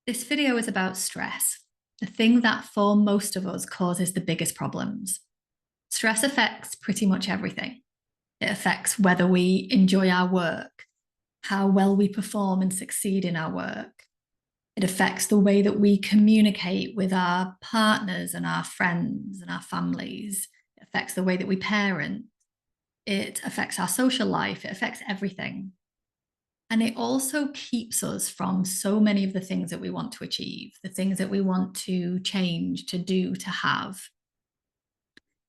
This video is about stress, the thing that for most of us causes the biggest problems. Stress affects pretty much everything. It affects whether we enjoy our work, how well we perform and succeed in our work. It affects the way that we communicate with our partners and our friends and our families. It affects the way that we parent. It affects our social life. It affects everything. And it also keeps us from so many of the things that we want to achieve, the things that we want to change, to do, to have.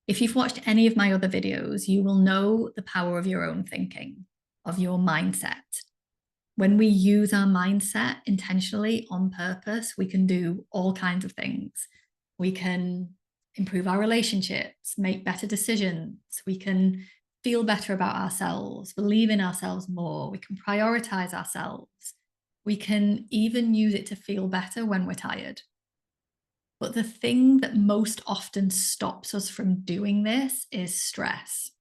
If you've watched any of my other videos, you will know the power of your own thinking, of your mindset. When we use our mindset intentionally on purpose, we can do all kinds of things. We can improve our relationships, make better decisions. We can feel better about ourselves, believe in ourselves more. We can prioritize ourselves. We can even use it to feel better when we're tired. But the thing that most often stops us from doing this is stress.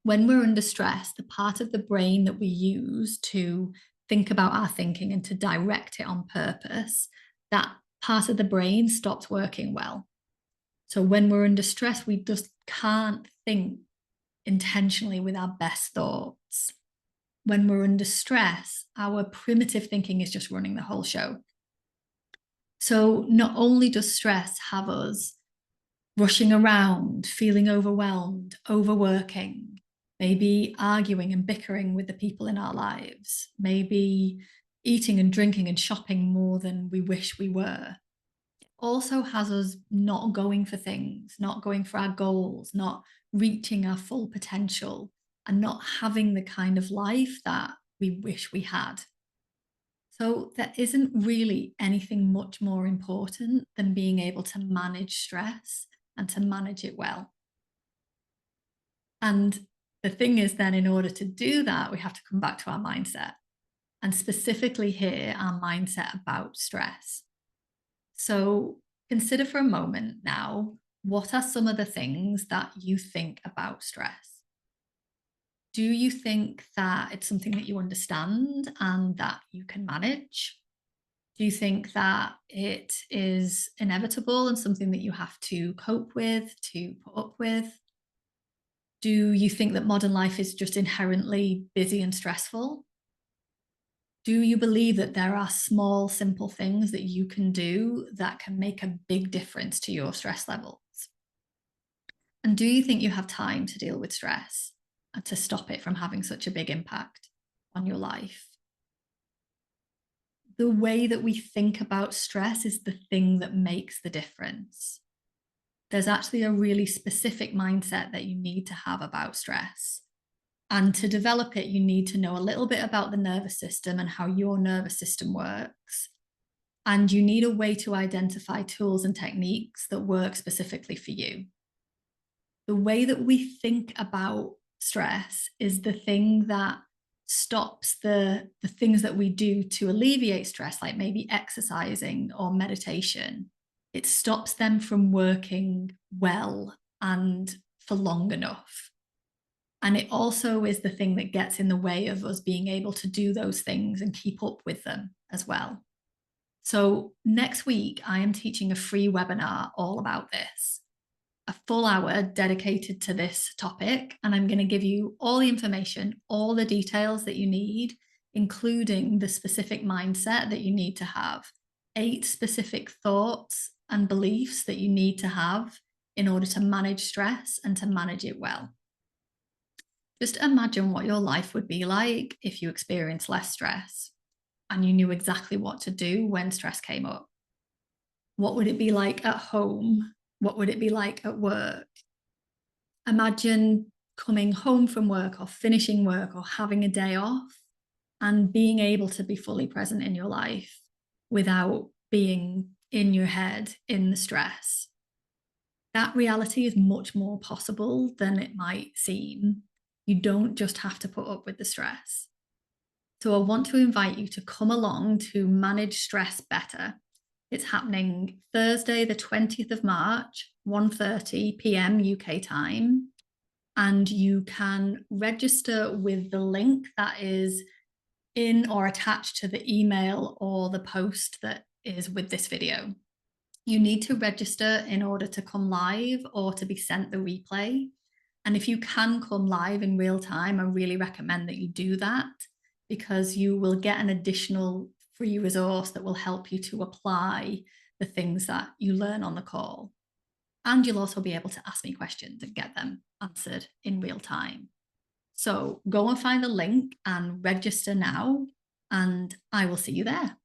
When we're under stress, the part of the brain that we use to think about our thinking and to direct it on purpose, that part of the brain stops working well. So when we're under stress, we just can't think intentionally with our best thoughts. When we're under stress, our primitive thinking is just running the whole show. So not only does stress have us rushing around, feeling overwhelmed, overworking, maybe arguing and bickering with the people in our lives, maybe eating and drinking and shopping more than we wish we were. It also has us not going for things, not going for our goals, not reaching our full potential, and not having the kind of life that we wish we had. So there isn't really anything much more important than being able to manage stress and to manage it well. And the thing is, then, in order to do that, we have to come back to our mindset, and specifically here, our mindset about stress. So consider for a moment now, what are some of the things that you think about stress? Do you think that it's something that you understand and that you can manage? Do you think that it is inevitable and something that you have to cope with, to put up with? Do you think that modern life is just inherently busy and stressful? Do you believe that there are small, simple things that you can do that can make a big difference to your stress levels? And do you think you have time to deal with stress and to stop it from having such a big impact on your life? The way that we think about stress is the thing that makes the difference. There's actually a really specific mindset that you need to have about stress. And to develop it, you need to know a little bit about the nervous system and how your nervous system works. And you need a way to identify tools and techniques that work specifically for you. The way that we think about stress is the thing that stops the things that we do to alleviate stress, like maybe exercising or meditation. It stops them from working well and for long enough. And it also is the thing that gets in the way of us being able to do those things and keep up with them as well. So next week, I am teaching a free webinar all about this, a full hour dedicated to this topic. And I'm going to give you all the information, all the details that you need, including the specific mindset that you need to have, 8 specific thoughts and beliefs that you need to have in order to manage stress and to manage it well. Just imagine what your life would be like if you experienced less stress and you knew exactly what to do when stress came up. What would it be like at home? What would it be like at work? Imagine coming home from work or finishing work or having a day off and being able to be fully present in your life without being in your head in the stress. That reality is much more possible than it might seem. You don't just have to put up with the stress. So I want to invite you to come along to manage stress better. It's happening Thursday, the 20th of March, 1:30 p.m. UK time. And you can register with the link that is in or attached to the email or the post that is with this video. You need to register in order to come live or to be sent the replay. And if you can come live in real time, I really recommend that you do that, because you will get an additional free resource that will help you to apply the things that you learn on the call. And you'll also be able to ask me questions and get them answered in real time. So go and find the link and register now, and I will see you there.